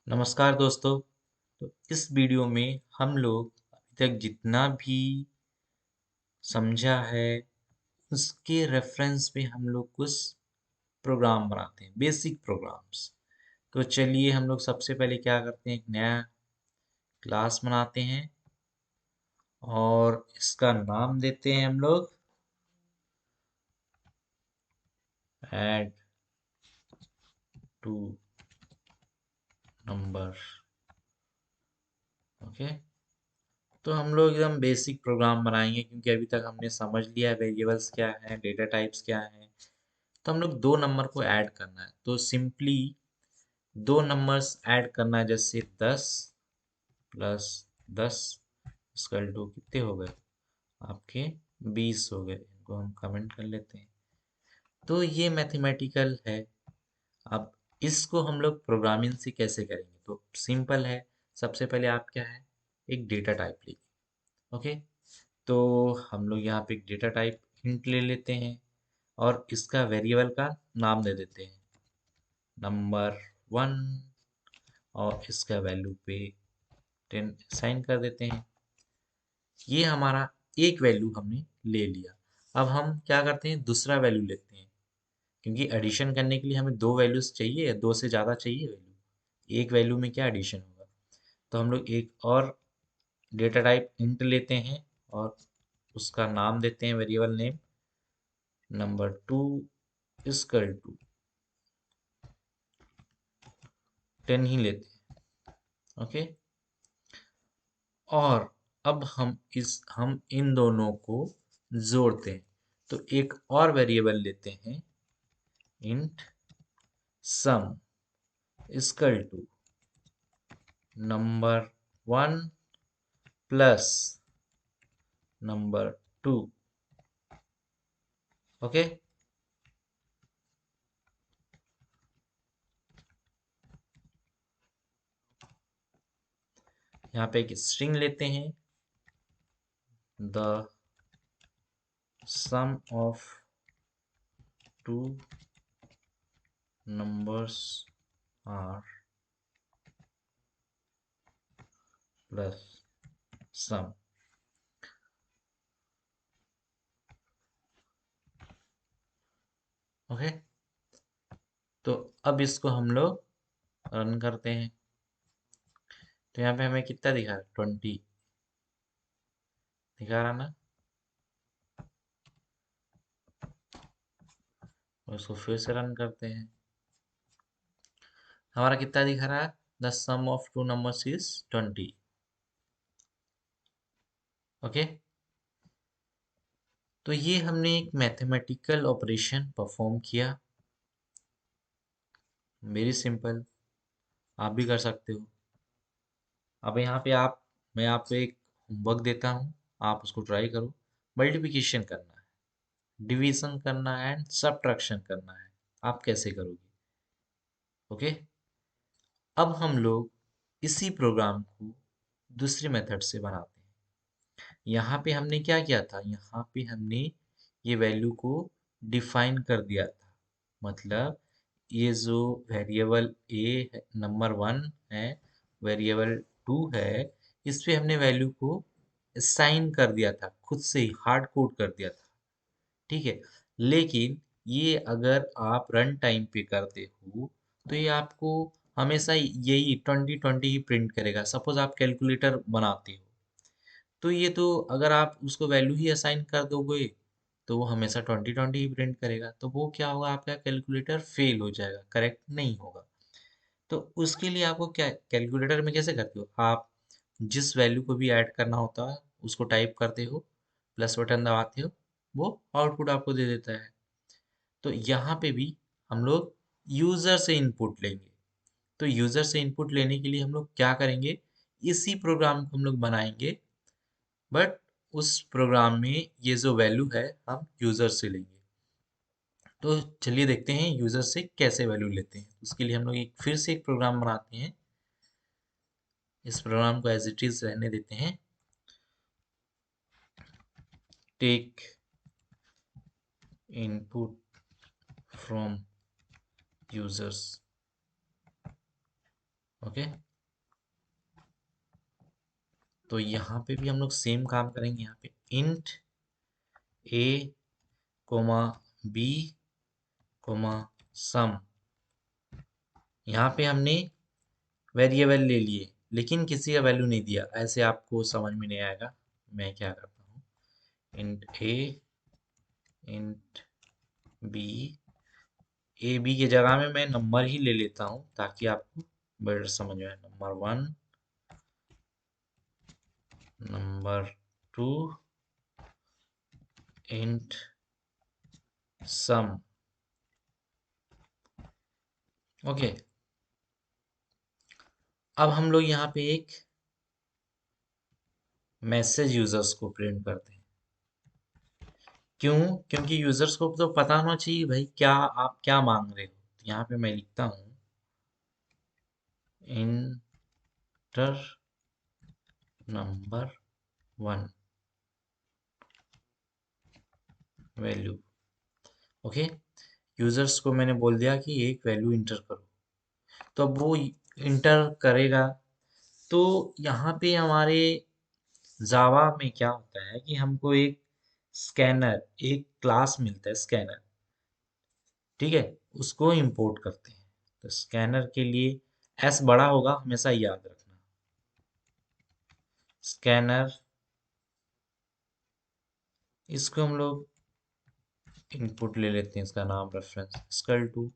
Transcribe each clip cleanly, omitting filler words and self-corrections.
नमस्कार दोस्तों। तो इस वीडियो में हम लोग अभी तक जितना भी समझा है उसके रेफरेंस पे हम लोग कुछ प्रोग्राम बनाते हैं, बेसिक प्रोग्राम्स। तो चलिए हम लोग सबसे पहले क्या करते हैं, एक नया क्लास बनाते हैं और इसका नाम देते हैं हम लोग ऐड टू नंबर। ओके, तो हम लोग एकदम बेसिक प्रोग्राम बनाएंगे क्योंकि अभी तक हमने समझ लिया है वेरिएबल्स क्या है, डेटा टाइप्स क्या है। तो हम लोग दो नंबर को ऐड करना है, तो सिंपली दो नंबर्स ऐड करना है। जैसे 10 + 10 इक्वल टू कितने हो गए आपके, 20 हो गए। इनको हम कमेंट कर लेते हैं। तो ये मैथमेटिकल है। अब इसको हम लोग प्रोग्रामिंग से कैसे करेंगे, तो सिंपल है। सबसे पहले आप क्या है, एक डेटा टाइप लीजिए। ओके, तो हम लोग यहाँ पे एक डेटा टाइप इंट ले लेते हैं और इसका वेरिएबल का नाम दे देते हैं नंबर 1 और इसका वैल्यू पे 10 साइन कर देते हैं। ये हमारा एक वैल्यू हमने ले लिया। अब हम क्या करते हैं, दूसरा वैल्यू लेते हैं, क्योंकि एडिशन करने के लिए हमें दो वैल्यूज चाहिए, दो से ज़्यादा चाहिए वैल्यू। एक वैल्यू में क्या एडिशन होगा। तो हम लोग एक और डेटा टाइप इंट लेते हैं और उसका नाम देते हैं variable name number 2 equal to 10 ही लेते हैं। ओके, और अब हम इन दोनों को जोड़ते हैं। तो एक और वेरिएबल लेते हैं int sum equal to number 1 plus number 2। Okay, यहाँ पे एक स्ट्रिंग लेते हैं, the sum of two numbers are plus sum. Okay, तो अब इसको हम लोग रन करते हैं। तो यहाँ पे हमें कितना दिखा रहा है, 20 दिखा रहा ना। और इसको फिर से रन करते हैं। हमारा कितना दिखा रहा है, the sum of two numbers is 20। Okay, तो ये हमने एक मैथमेटिकल ऑपरेशन परफॉर्म किया। वेरी सिंपल, आप भी कर सकते हो। अब यहाँ पे मैं आपको एक होमवर्क देता हूँ, आप उसको ट्राई करो। मल्टीप्लिकेशन करना है, डिवीजन करना है एंड सब्ट्रैक्शन करना है। आप कैसे करोगे। ओके, अब हम लोग इसी प्रोग्राम को दूसरे मेथड से बनाते हैं। यहाँ पे हमने क्या किया था, यहाँ पे हमने ये वैल्यू को डिफाइन कर दिया था। मतलब ये जो वेरिएबल ए नंबर 1 है, वेरिएबल 2 है, इस पे हमने वैल्यू को साइन कर दिया था, खुद से ही हार्ड कोड कर दिया था। ठीक है, लेकिन ये अगर आप रन टाइम पे करते हो तो ये आपको हमेशा यही 2020 ही प्रिंट करेगा। सपोज आप कैलकुलेटर बनाते हो, तो ये तो अगर आप उसको वैल्यू ही असाइन कर दोगे तो वो हमेशा 2020 ही प्रिंट करेगा। तो वो क्या होगा, आपका कैलकुलेटर फेल हो जाएगा, करेक्ट नहीं होगा। तो उसके लिए आपको क्या, कैलकुलेटर में कैसे करते हो आप, जिस वैल्यू को भी ऐड करना होता है उसको टाइप करते हो, प्लस बटन दबाते हो, वो आउटपुट आपको दे देता है। तो यहाँ पे भी हम लोग यूज़र से इनपुट लेंगे। तो यूज़र से इनपुट लेने के लिए हम लोग क्या करेंगे, इसी प्रोग्राम को हम लोग बनाएंगे, बट उस प्रोग्राम में ये जो वैल्यू है हम यूज़र से लेंगे। तो चलिए देखते हैं यूज़र से कैसे वैल्यू लेते हैं। उसके लिए हम लोग फिर से एक प्रोग्राम बनाते हैं। इस प्रोग्राम को एज इट इज़ रहने देते हैं। Take input from users. Okay, तो यहाँ पे भी हम लोग सेम काम करेंगे। यहाँ पे इंट ए कोमा बी कोमा सम, यहाँ पे हमने वेरिएबल ले लिए लेकिन किसी का वैल्यू नहीं दिया, ऐसे आपको समझ में नहीं आएगा। मैं क्या करता हूँ, int A int B, A B की जगह में मैं नंबर ही ले लेता हूँ ताकि आपको बेटर समझ में आए। नंबर 1, नंबर 2, इंट सम। ओके, अब हम लोग यहाँ पे एक मैसेज यूजर्स को प्रिंट करते हैं। क्यों? क्योंकि यूजर्स को तो पता होना चाहिए भाई क्या आप क्या मांग रहे हो। तो यहाँ पे मैं लिखता हूँ inter number 1 value. Okay, users को मैंने बोल दिया कि एक वैल्यू इंटर करो, तो अब वो इंटर करेगा। तो यहाँ पे हमारे जावा में क्या होता है कि हमको एक स्कैनर, एक क्लास मिलता है स्कैनर, ठीक है, उसको इंपोर्ट करते हैं। तो स्कैनर के लिए एस बड़ा होगा, हमेशा याद रखना। स्कैनर, इसको हम लोग इनपुट ले लेते हैं, इसका नाम रेफरेंस स्कल टू,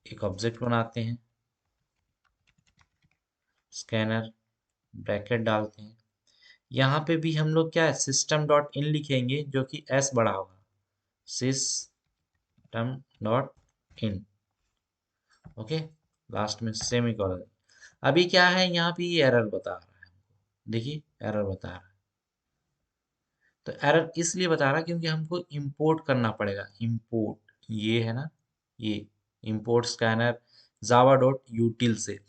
एक ऑब्जेक्ट बनाते हैं स्कैनर, ब्रैकेट डालते हैं। यहाँ पे भी हम लोग क्या है, सिस्टम डॉट इन लिखेंगे जो कि एस बड़ा होगा, system dot in. Okay, last में सेमीकोलन। अभी क्या है, यहाँ पे ये एरर बता रहा है हमको, देखिए एरर बता रहा है। तो एरर इसलिए बता रहा है क्योंकि हमको इंपोर्ट करना पड़ेगा। इंपोर्ट ये है ना, ये इंपोर्ट स्कैनर जावा डॉट यूटिल से।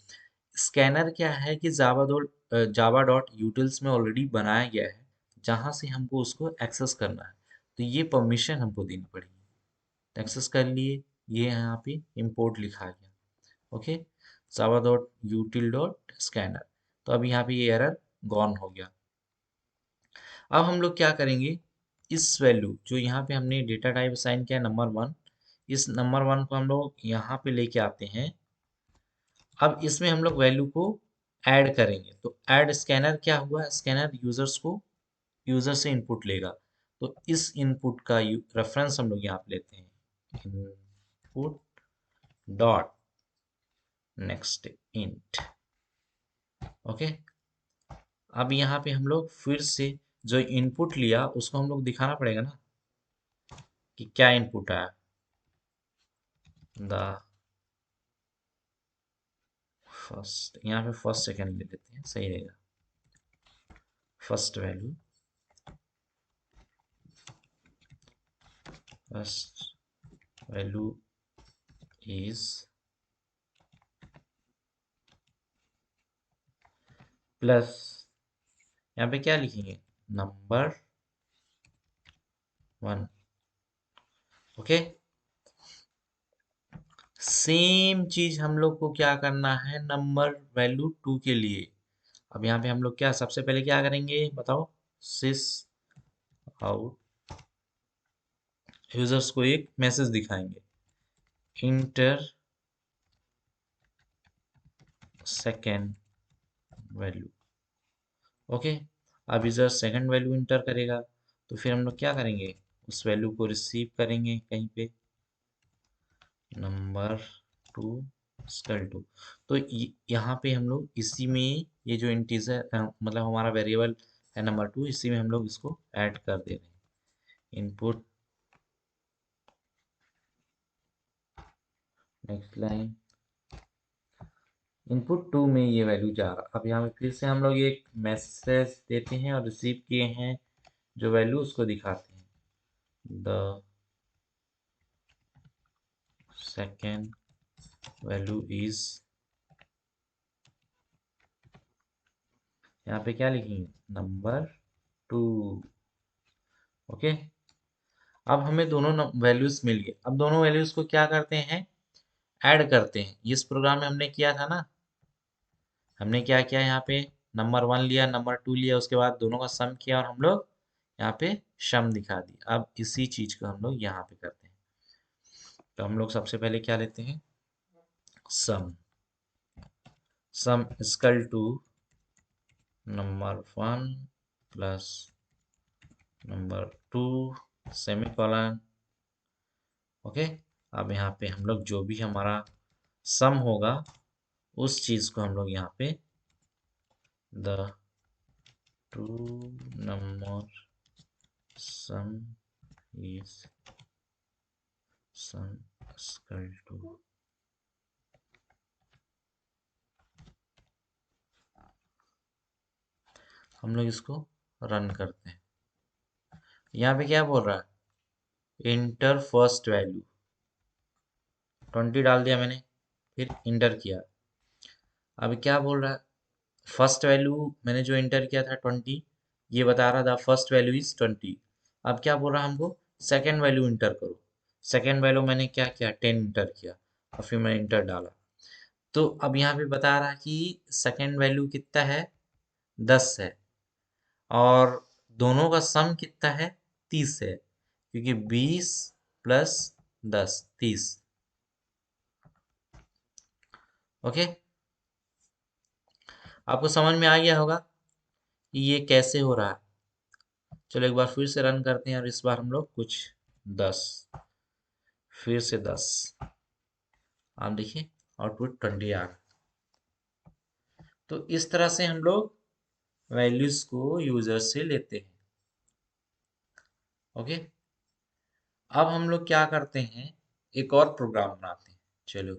स्कैनर क्या है कि जावा डॉट यूटिल्स में ऑलरेडी बनाया गया है, जहां से हमको उसको एक्सेस करना है। तो ये परमिशन हमको देनी पड़ेगी। एक्सेस कर लिए, ये यहाँ पे इंपोर्ट लिखा गया। Okay, Java dot यूटिल dot scanner. तो अब यहाँ पे ये एरर गॉन हो गया। अब हम लोग क्या करेंगे, इस वैल्यू जो यहाँ पे हमने डेटा टाइप असाइन किया नंबर 1, इस नंबर 1 को हम लोग यहाँ पे लेके आते हैं। अब इसमें हम लोग वैल्यू को ऐड करेंगे। तो ऐड स्कैनर क्या हुआ, स्कैनर यूजर्स को, यूजर से इनपुट लेगा। तो इस इनपुट का रेफरेंस हम लोग यहाँ पे लेते हैं, input dot next int. Okay, अब यहाँ पे हम लोग फिर से जो इनपुट लिया उसको हम लोग दिखाना पड़ेगा ना कि क्या इनपुट आया। द फर्स्ट, यहाँ पे फर्स्ट सेकेंड ले लेते हैं, सही रहेगा। First value, first value is plus, यहाँ पे क्या लिखेंगे, नंबर 1। ओके, सेम चीज हम लोग को क्या करना है नंबर वैल्यू 2 के लिए। अब यहाँ पे हम लोग क्या सबसे पहले क्या करेंगे बताओ, सिस आउट, यूजर्स को एक मैसेज दिखाएंगे, इंटर सेकेंड वैल्यू। ओके, अब यूजर सेकंड वैल्यू इंटर करेगा, तो फिर हम लोग क्या करेंगे, उस वैल्यू को रिसीव करेंगे कहीं पे, नंबर 2 स्कल 2। तो यहाँ पे हम लोग इसी में ये जो इंटीजर मतलब हमारा वेरिएबल है नंबर 2, इसी में हम लोग इसको ऐड कर दे रहे हैं। इनपुट, नेक्स्ट लाइन, इनपुट 2 में ये वैल्यू जा रहा। अब यहाँ पे फिर से हम लोग एक मैसेज देते हैं और रिसीव किए हैं जो वैल्यू उसको दिखाते हैं, द सेकेंड वैल्यू इज, यहाँ पे क्या लिखेंगे, नंबर 2। ओके, अब हमें दोनों वैल्यूज मिल गए। अब दोनों वैल्यूज को क्या करते हैं, ऐड करते हैं। इस प्रोग्राम में हमने किया था ना, हमने क्या किया यहाँ पे, नंबर 1 लिया, नंबर 2 लिया, उसके बाद दोनों का सम किया और हम लोग यहाँ पे सम दिखा दिया। अब इसी चीज को हम लोग यहाँ पे करते हैं। तो हम लोग सबसे पहले क्या लेते हैं, sum. Sum equal to number 1 plus number 2 semicolon. Okay. अब यहाँ पे हम लोग जो भी हमारा सम होगा उस चीज को हम लोग यहाँ पे the two number sum is sum equal to, हम लोग इसको रन करते हैं। यहाँ पे क्या बोल रहा है, इंटर फर्स्ट वैल्यू, 20 डाल दिया मैंने, फिर इंटर किया। अब क्या बोल रहा है, फर्स्ट वैल्यू मैंने जो इंटर किया था 20, ये बता रहा था फर्स्ट वैल्यू इज 20। अब क्या बोल रहा है हमको, सेकेंड वैल्यू इंटर करो। सेकेंड वैल्यू मैंने क्या किया, 10 इंटर किया और फिर मैंने इंटर डाला। तो अब यहाँ पे बता रहा है कि सेकेंड वैल्यू कितना है, 10 है, और दोनों का सम कितना है, 30 है, क्योंकि 20 प्लस 10 30। ओके। आपको समझ में आ गया होगा कि ये कैसे हो रहा है। चलो एक बार फिर से रन करते हैं और इस बार हम लोग कुछ 10, फिर से 10, आप देखिए आउटपुट 20 आ गया। तो इस तरह से हम लोग वैल्यूज को यूजर से लेते हैं। ओके। अब हम लोग क्या करते हैं, एक और प्रोग्राम बनाते हैं। चलो।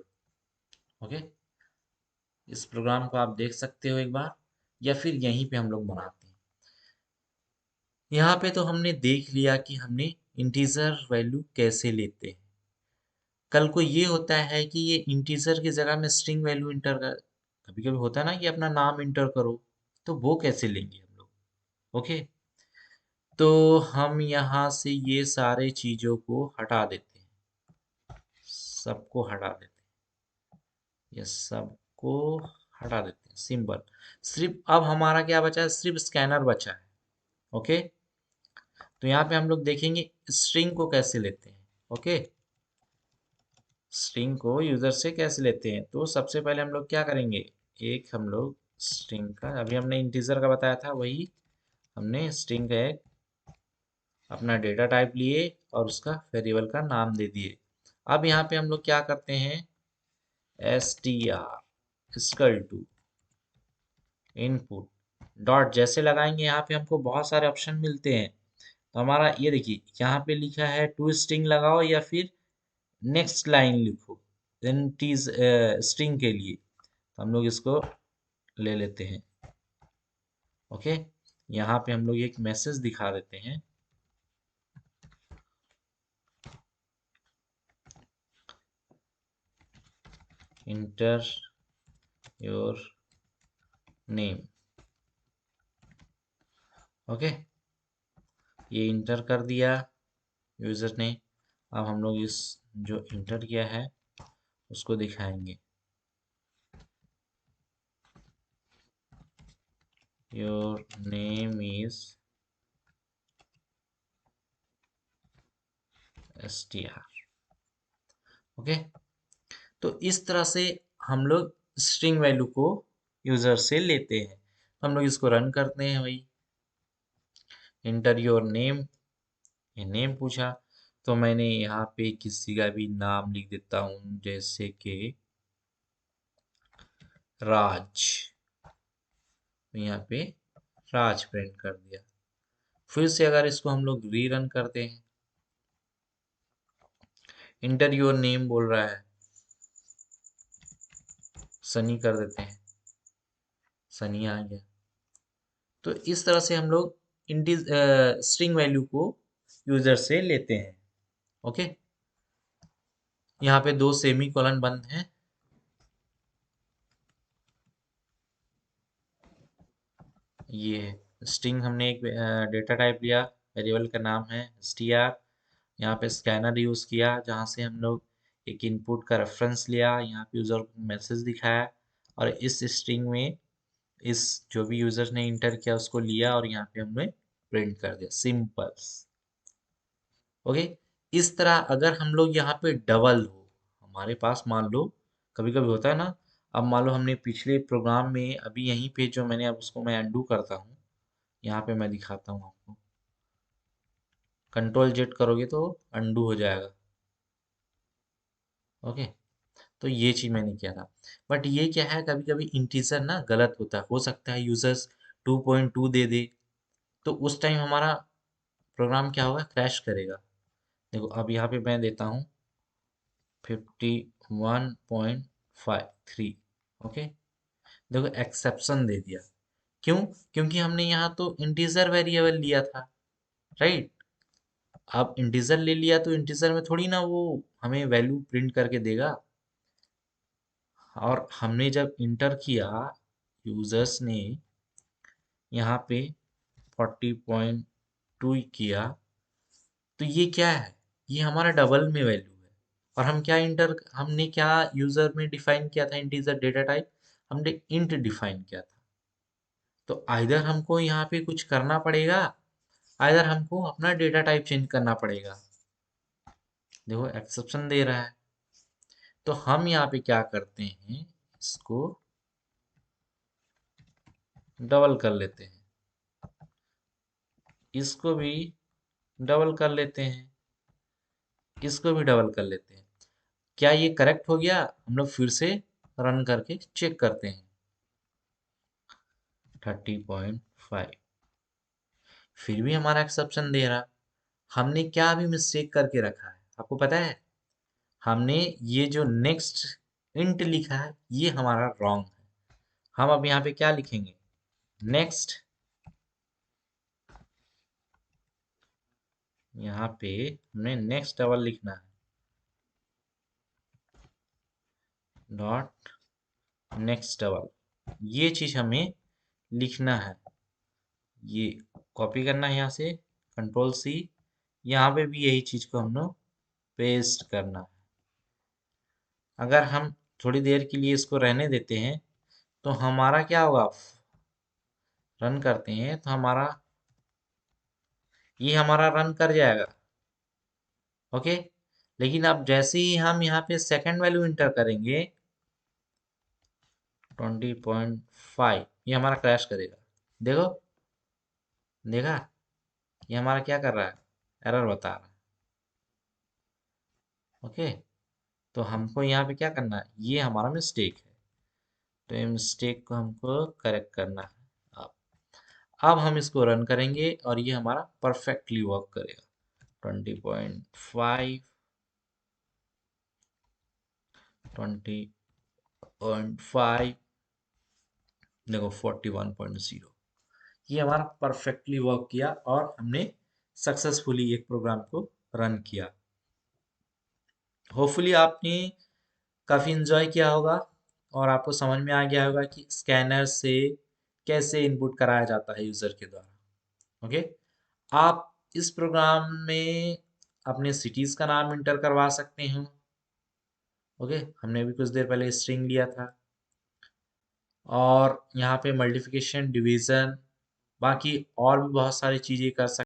ओके। इस प्रोग्राम को आप देख सकते हो एक बार, या फिर यहीं पे हम लोग बनाते हैं। यहाँ पे तो हमने देख लिया कि हमने इंटीजर वैल्यू कैसे लेते हैं। कल को ये होता है कि ये इंटीजर की जगह में स्ट्रिंग वैल्यू इंटर कर, कभी कभी होता है ना कि अपना नाम इंटर करो, तो वो कैसे लेंगे हम लोग। ओके। तो हम यहाँ से ये सारे चीजों को हटा देते हैं, सबको हटा देते हैं, ये सबको हटा देते हैं, सिंपल। सिर्फ अब हमारा क्या बचा है, सिर्फ स्कैनर बचा है। ओके। तो यहाँ पे हम लोग देखेंगे स्ट्रिंग को कैसे लेते हैं। ओके। स्ट्रिंग को यूजर से कैसे लेते हैं, तो सबसे पहले हम लोग क्या करेंगे, एक हम लोग स्ट्रिंग का, अभी हमने इंटीजर का बताया था, वही हमने स्ट्रिंग का एक अपना डेटा टाइप लिए और उसका वेरिएबल का नाम दे दिए। अब यहाँ पे हम लोग क्या करते हैं, str equal to input dot जैसे लगाएंगे, यहाँ पे हमको बहुत सारे ऑप्शन मिलते हैं। तो हमारा ये देखिए यहाँ पे लिखा है टू स्ट्रिंग लगाओ या फिर नेक्स्ट लाइन लिखो, देन टीज स्ट्रिंग के लिए। तो हम लोग इसको ले लेते हैं। ओके। यहाँ पे हम लोग एक मैसेज दिखा देते हैं, इंटर योर नेम। ओके। ये इंटर कर दिया यूजर ने। अब हम लोग इस जो इंटर किया है उसको दिखाएंगे, your name is str। Okay. तो इस तरह से हम लोग स्ट्रिंग वैल्यू को यूजर से लेते हैं। हम लोग इसको रन करते हैं, वही इंटर योर नेम, ये नेम पूछा, तो मैंने यहाँ पे किसी का भी नाम लिख देता हूँ, जैसे कि राज। तो यहाँ पे राज प्रिंट कर दिया। फिर से अगर इसको हम लोग रीरन करते हैं, इंटर योर नेम बोल रहा है, सनी कर देते हैं, सनी आ गया। तो इस तरह से हम लोग स्ट्रिंग वैल्यू को यूजर से लेते हैं। ओके। यहाँ पे 2 सेमी कॉलन बंद हैं। ये स्ट्रिंग हमने एक डेटा टाइप लिया, वेरिएबल का नाम है str। यहाँ पे स्कैनर यूज किया जहाँ से हम लोग एक इनपुट का रेफरेंस लिया, यहाँ पे यूजर को मैसेज दिखाया और इस स्ट्रिंग में इस जो भी यूजर ने इंटर किया उसको लिया और यहाँ पे हमने प्रिंट कर दिया, सिंपल। ओके। इस तरह अगर हम लोग यहाँ पे डबल हो, हमारे पास मान लो कभी कभी होता है ना, अब मान लो हमने पिछले प्रोग्राम में अभी यहीं पे जो मैंने, अब उसको मैं अनडू करता हूँ, यहाँ पे मैं दिखाता हूँ आपको, कंट्रोल जेड करोगे तो अनडू हो जाएगा। ओके। तो ये चीज मैंने किया था, बट ये क्या है, कभी कभी इंटीजर ना गलत होता है, हो सकता है यूजर्स 2.2 दे दे, तो उस टाइम हमारा प्रोग्राम क्या होगा, क्रैश करेगा। देखो अब यहाँ पे मैं देता हूँ 51.53। ओके। देखो एक्सेप्शन दे दिया, क्यों? क्योंकि हमने यहाँ तो इंटीजर वेरिएबल लिया था, राइट। अब इंटीजर ले लिया तो इंटीजर में थोड़ी ना वो हमें वैल्यू प्रिंट करके देगा। और हमने जब इंटर किया, यूजर्स ने यहाँ पे 40.2 किया, तो ये क्या है, ये हमारा डबल में वैल्यू है। और हम क्या इंटर, हमने क्या यूजर में डिफाइन किया था, इंटीजर डेटा टाइप हमने इंट डिफाइन किया था। तो आइदर हमको यहाँ पे कुछ करना पड़ेगा, आइदर हमको अपना डेटा टाइप चेंज करना पड़ेगा। देखो एक्सेप्शन दे रहा है, तो हम यहाँ पे क्या करते हैं, इसको डबल कर लेते हैं, इसको भी डबल कर लेते हैं, इसको भी डबल कर लेते हैं। क्या ये करेक्ट हो गया? हम लोग फिर से रन करके चेक करते हैं। 30.5, फिर भी हमारा एक्सेप्शन दे रहा। हमने क्या अभी मिस्टेक करके रखा है आपको पता है? हमने ये जो नेक्स्ट इंट लिखा है ये हमारा रॉन्ग है। हम अब यहाँ पे क्या लिखेंगे, नेक्स्ट, यहाँ पे हमें नेक्स्ट डबल लिखना है, डॉट नेक्स्ट डबल, ये चीज हमें लिखना है। ये कॉपी करना है यहाँ से, कंट्रोल सी, यहाँ पे भी यही चीज को हम लोग पेस्ट करना है। अगर हम थोड़ी देर के लिए इसको रहने देते हैं तो हमारा क्या होगा, रन करते हैं तो हमारा ये हमारा रन कर जाएगा। ओके। लेकिन अब जैसे ही हम यहाँ पे सेकंड वैल्यू इंटर करेंगे 20.5, ये हमारा क्रैश करेगा। देखो, देखा, ये हमारा क्या कर रहा है, एरर बता रहा है। ओके। तो हमको यहाँ पे क्या करना है, ये हमारा मिस्टेक है, तो ये मिस्टेक को हमको करेक्ट करना है। अब हम इसको रन करेंगे और ये हमारा परफेक्टली वर्क करेगा। 20.5, 20.5, देखो 41.0, ये हमारा परफेक्टली वर्क किया और हमने सक्सेसफुली एक प्रोग्राम को रन किया। होपफुली आपने काफ़ी इन्जॉय किया होगा और आपको समझ में आ गया होगा कि स्कैनर से कैसे इनपुट कराया जाता है यूज़र के द्वारा। ओके। आप इस प्रोग्राम में अपने सिटीज़ का नाम इंटर करवा सकते हैं। ओके। हमने अभी कुछ देर पहले स्ट्रिंग लिया था, और यहाँ पे मल्टीप्लिकेशन, डिवीज़न, बाकी और भी बहुत सारी चीज़ें कर सकते